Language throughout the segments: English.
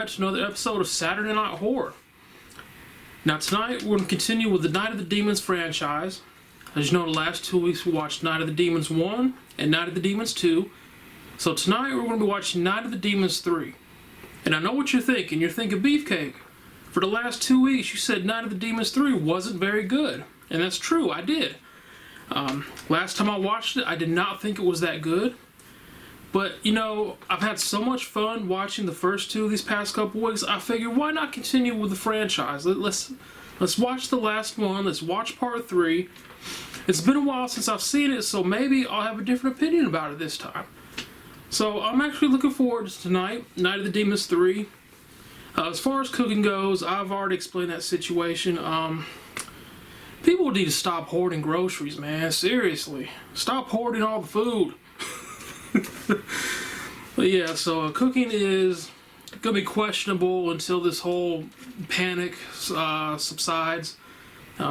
back to another episode of Saturday Night Horror. Now tonight we're going to continue with the Night of the Demons franchise. As you know, the last 2 weeks we watched Night of the Demons 1 and Night of the Demons 2. So tonight we're going to be watching Night of the Demons 3. And I know what you're thinking. You're thinking, Beefcake, for the last 2 weeks you said Night of the Demons 3 wasn't very good. And that's true, I did. Last time I watched it, I did not think it was that good. But, you know, I've had so much fun watching the first two these past couple weeks, I figured why not continue with the franchise? Let's watch the last one, let's watch part 3. It's been a while since I've seen it, so maybe I'll have a different opinion about it this time. So I'm actually looking forward to tonight, Night of the Demons 3. As far as cooking goes, I've already explained that situation. People need to stop hoarding groceries, man. Seriously. Stop hoarding all the food. But yeah, so cooking is gonna be questionable until this whole panic subsides.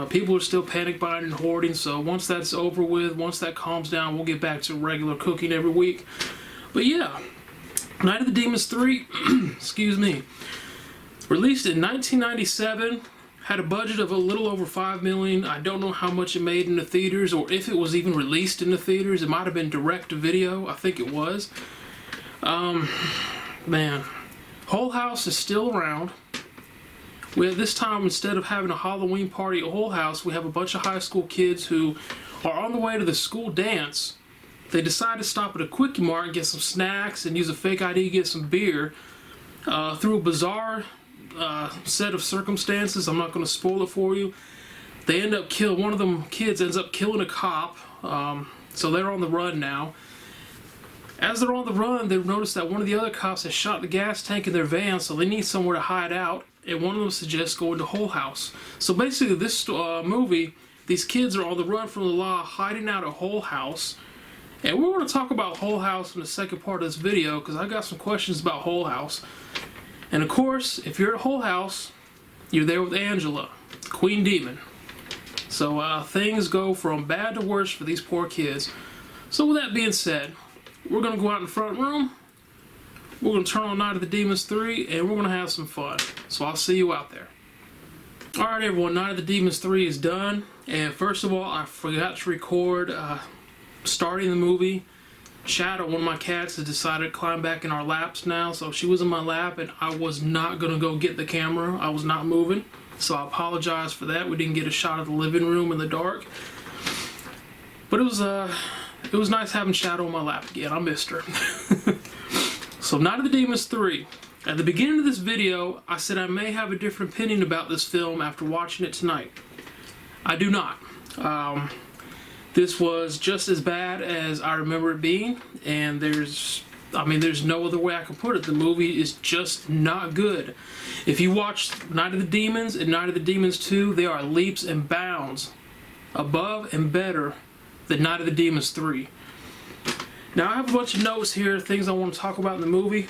People are still panic buying and hoarding, so once that's over with, once that calms down, we'll get back to regular cooking every week. But yeah, Night of the Demons 3, excuse me, released in 1997, had a budget of a little over $5 million. I don't know how much it made in the theaters or if it was even released in the theaters. It might have been direct to video. I think it was. Man, Whole House is still around. This time, instead of having a Halloween party at Whole House, we have a bunch of high school kids who are on the way to the school dance. They decide to stop at a Quickie Mart and get some snacks and use a fake ID to get some beer. Through a bizarre set of circumstances, I'm not going to spoil it for you, they end up one of them kids ends up killing a cop, so they're on the run now. As they're on the run, they notice that one of the other cops has shot the gas tank in their van, so they need somewhere to hide out, and one of them suggests going to Whole House. So basically this movie, these kids are on the run from the law, hiding out at Whole House. And we're going to talk about Whole House in the second part of this video, because I got some questions about Whole House. And of course, if you're at Whole House, you're there with Angela, Queen Demon. So things go from bad to worse for these poor kids. So with that being said, we're going to go out in the front room, we're going to turn on Night of the Demons 3, and we're going to have some fun. So I'll see you out there. Alright everyone, Night of the Demons 3 is done. And first of all, I forgot to record starting the movie. Shadow, one of my cats, has decided to climb back in our laps now, so she was in my lap and I was not gonna go get the camera. I was not moving, so I apologize for that. We didn't get a shot of the living room in the dark, but it was nice having Shadow in my lap again. I missed her. So Night of the Demons 3. At the beginning of this video, I said I may have a different opinion about this film after watching it tonight. I do not. This was just as bad as I remember it being, and there's no other way I can put it. The movie is just not good. If you watch Night of the Demons and Night of the Demons 2, they are leaps and bounds above and better than Night of the Demons 3. Now I have a bunch of notes here, things I want to talk about in the movie.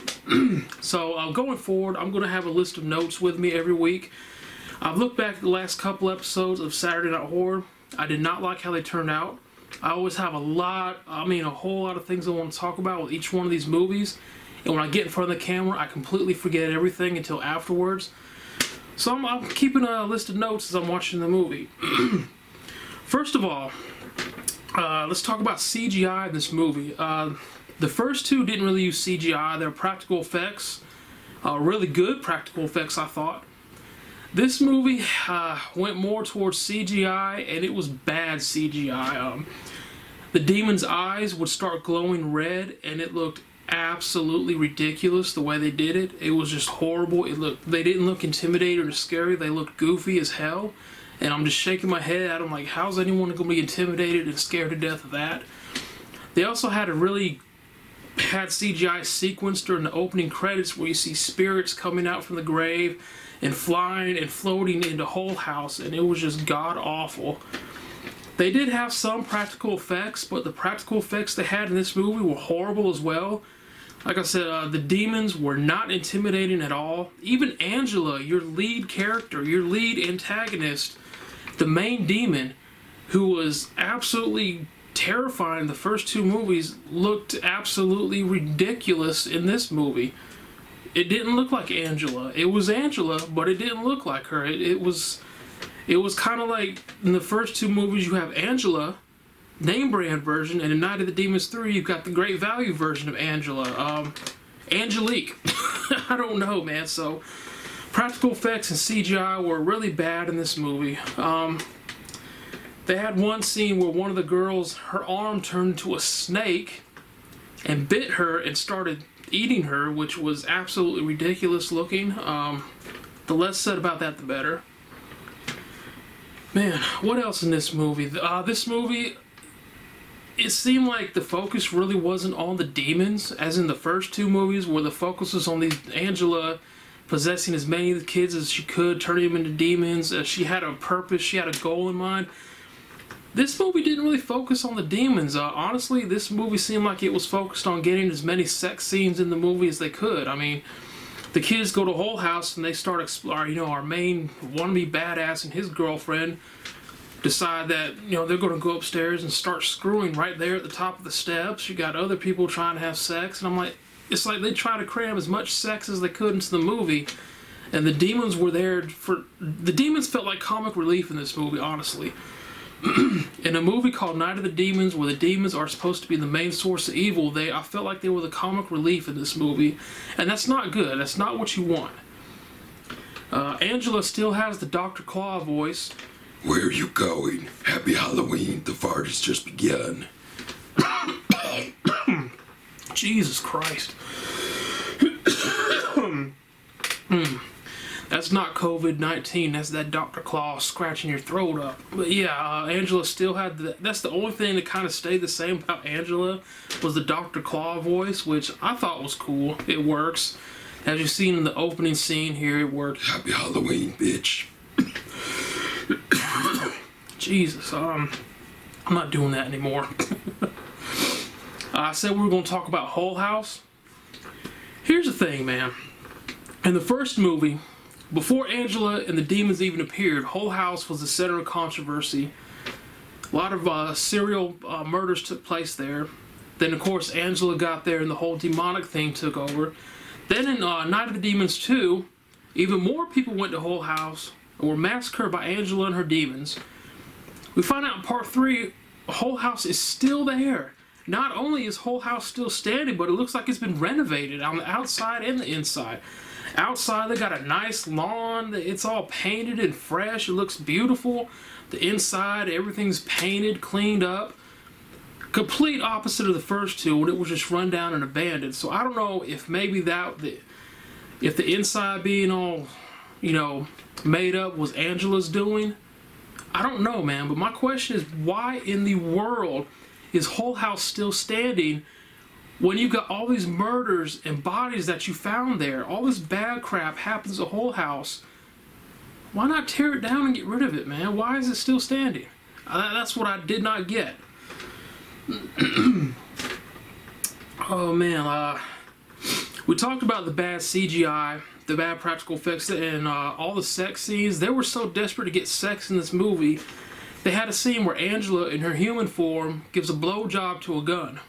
So going forward, I'm going to have a list of notes with me every week. I've looked back at the last couple episodes of Saturday Night Horror. I did not like how they turned out. I always have a whole lot of things I want to talk about with each one of these movies. And when I get in front of the camera, I completely forget everything until afterwards. So I'm keeping a list of notes as I'm watching the movie. First of all, let's talk about CGI in this movie. The first two didn't really use CGI. They're practical effects. Really good practical effects, I thought. This movie went more towards CGI, and it was bad CGI. The demon's eyes would start glowing red, and it looked absolutely ridiculous the way they did it. It was just horrible. They didn't look intimidating or scary. They looked goofy as hell, and I'm just shaking my head at them like, how's anyone going to be intimidated and scared to death of that? They also had a really bad CGI sequence during the opening credits where you see spirits coming out from the grave and flying and floating into Whole House, and it was just god-awful. They did have some practical effects, but the practical effects they had in this movie were horrible as well. Like I said, the demons were not intimidating at all. Even Angela, your lead character, your lead antagonist, the main demon, who was absolutely terrifying the first two movies, looked absolutely ridiculous in this movie. it didn't look like Angela. It was Angela, but it didn't look like her. It was kind of like in the first two movies you have Angela, name brand version, and in Night of the Demons 3 you've got the great value version of Angela, Angelique. I don't know, man. So practical effects and CGI were really bad in this movie. They had one scene where one of the girls, her arm turned into a snake and bit her and started eating her, which was absolutely ridiculous looking. The less said about that, the better. Man, what else in this movie? This movie, it seemed like the focus really wasn't on the demons, as in the first two movies, where the focus was on Angela possessing as many of the kids as she could, turning them into demons. She had a purpose, she had a goal in mind. This movie didn't really focus on the demons. Honestly, this movie seemed like it was focused on getting as many sex scenes in the movie as they could. I mean, the kids go to Whole House and they start exploring. Our main wannabe badass and his girlfriend decide that they're going to go upstairs and start screwing right there at the top of the steps. You got other people trying to have sex, and I'm like, it's like they try to cram as much sex as they could into the movie, and the demons were there for. The demons felt like comic relief in this movie, honestly. In a movie called Night of the Demons, where the demons are supposed to be the main source of evil, I felt like they were the comic relief in this movie, and that's not good. That's not what you want. Angela still has the Dr. Claw voice. Where are you going? Happy Halloween. The fart has just begun. Jesus Christ. That's not COVID-19. That's that Dr. Claw scratching your throat up. But yeah, Angela still had that's the only thing that kind of stayed the same about Angela was the Dr. Claw voice, which I thought was cool. It works. As you've seen in the opening scene here, it works. Happy Halloween, bitch. Jesus, I'm not doing that anymore. I said we were going to talk about Whole House. Here's the thing, man. In the first movie, before Angela and the demons even appeared, Whole House was the center of controversy. A lot of serial murders took place there. Then, of course, Angela got there and the whole demonic thing took over. Then in Night of the Demons 2, even more people went to Whole House and were massacred by Angela and her demons. We find out in part 3, Whole House is still there. Not only is Whole House still standing, but it looks like it's been renovated on the outside and the inside. Outside, they got a nice lawn. It's all painted and fresh. It looks beautiful. The inside, everything's painted, cleaned up. Complete opposite of the first two, when it was just run down and abandoned. So I don't know if maybe if the inside being all, made up was Angela's doing. I don't know, man. But my question is, why in the world is Whole House still standing when you got all these murders and bodies that you found there? All this bad crap happens at Whole House. Why not tear it down and get rid of it, man? Why is it still standing? That's what I did not get. Oh, man. We talked about the bad CGI, the bad practical effects, and all the sex scenes. They were so desperate to get sex in this movie. They had a scene where Angela, in her human form, gives a blowjob to a gun.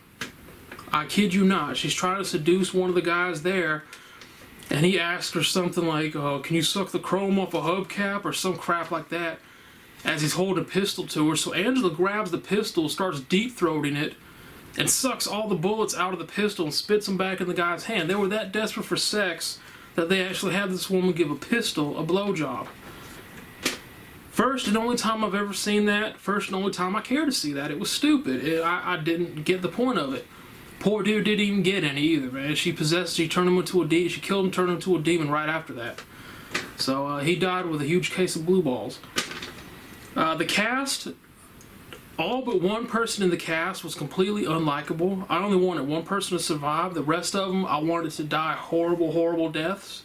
I kid you not. She's trying to seduce one of the guys there, and he asks her something like, can you suck the chrome off a hubcap, or some crap like that, as he's holding a pistol to her. So Angela grabs the pistol, starts deep-throating it, and sucks all the bullets out of the pistol and spits them back in the guy's hand. They were that desperate for sex that they actually had this woman give a pistol a blowjob. First and only time I've ever seen that. First and only time I care to see that. It was stupid. I didn't get the point of it. Poor dude didn't even get any either, man. She turned him into a demon. She killed him, turned him into a demon right after that. So he died with a huge case of blue balls. The cast, all but one person in the cast was completely unlikable. I only wanted one person to survive. The rest of them, I wanted to die horrible, horrible deaths.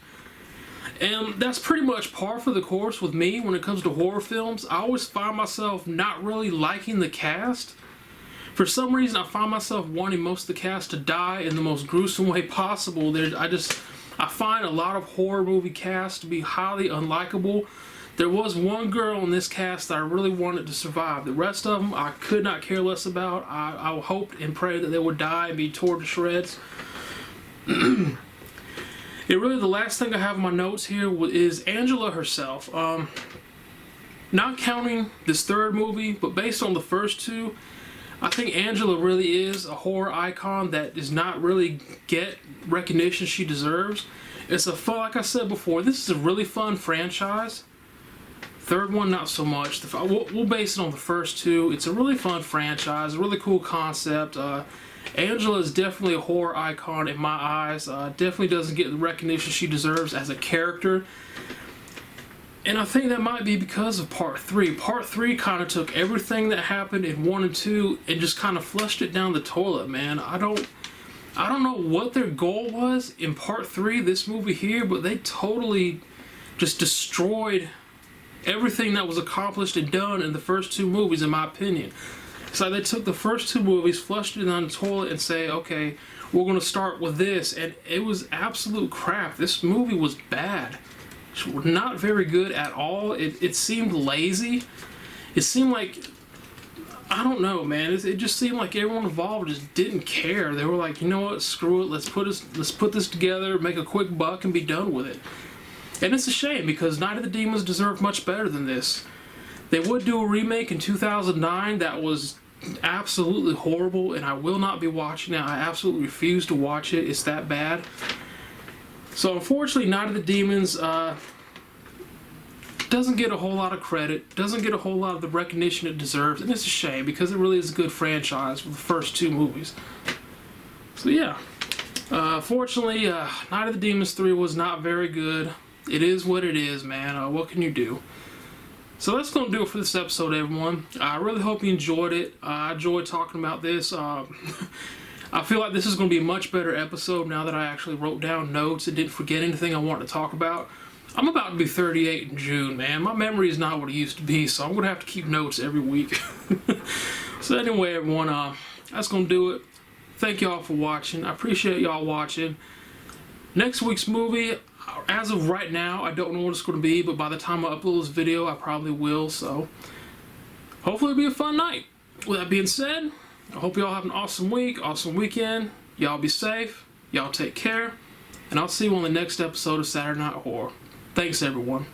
And that's pretty much par for the course with me when it comes to horror films. I always find myself not really liking the cast. For some reason, I find myself wanting most of the cast to die in the most gruesome way possible. I find a lot of horror movie casts to be highly unlikable. There was one girl in this cast that I really wanted to survive. The rest of them, I could not care less about. I hoped and prayed that they would die and be torn to shreds. The last thing I have in my notes here is Angela herself. Not counting this third movie, but based on the first two, I think Angela really is a horror icon that does not really get recognition she deserves. It's a fun, like I said before, this is a really fun franchise. Third one, not so much. We'll base it on the first two. It's a really fun franchise, a really cool concept. Angela is definitely a horror icon in my eyes. Definitely doesn't get the recognition she deserves as a character. And I think that might be because of part 3. Part 3 kind of took everything that happened in 1 and 2 and just kind of flushed it down the toilet, man. I don't know what their goal was in part 3, this movie here, but they totally just destroyed everything that was accomplished and done in the first 2 movies, in my opinion. So they took the first 2 movies, flushed it down the toilet, and say, okay, we're going to start with this, and it was absolute crap. This movie was bad. Not very good at all. It seemed lazy. It seemed like, I don't know, man. It just seemed like everyone involved just didn't care. They were like, you know what, screw it. Let's put this together, make a quick buck, and be done with it. And it's a shame because Night of the Demons deserved much better than this. They would do a remake in 2009 that was absolutely horrible, and I will not be watching it. I absolutely refuse to watch it. It's that bad. So unfortunately, Night of the Demons doesn't get a whole lot of credit, doesn't get a whole lot of the recognition it deserves, and it's a shame because it really is a good franchise with the first 2 movies. So yeah, fortunately, Night of the Demons 3 was not very good. It is what it is, man. What can you do? So that's going to do it for this episode, everyone. I really hope you enjoyed it. I enjoyed talking about this. I feel like this is going to be a much better episode now that I actually wrote down notes and didn't forget anything I wanted to talk about. I'm about to be 38 in June, man. My memory is not what it used to be, so I'm going to have to keep notes every week. So anyway, everyone, that's going to do it. Thank y'all for watching. I appreciate y'all watching. Next week's movie, as of right now, I don't know what it's going to be, but by the time I upload this video, I probably will, so hopefully it'll be a fun night. With that being said, I hope y'all have an awesome week, awesome weekend. Y'all be safe. Y'all take care. And I'll see you on the next episode of Saturday Night Horror. Thanks, everyone.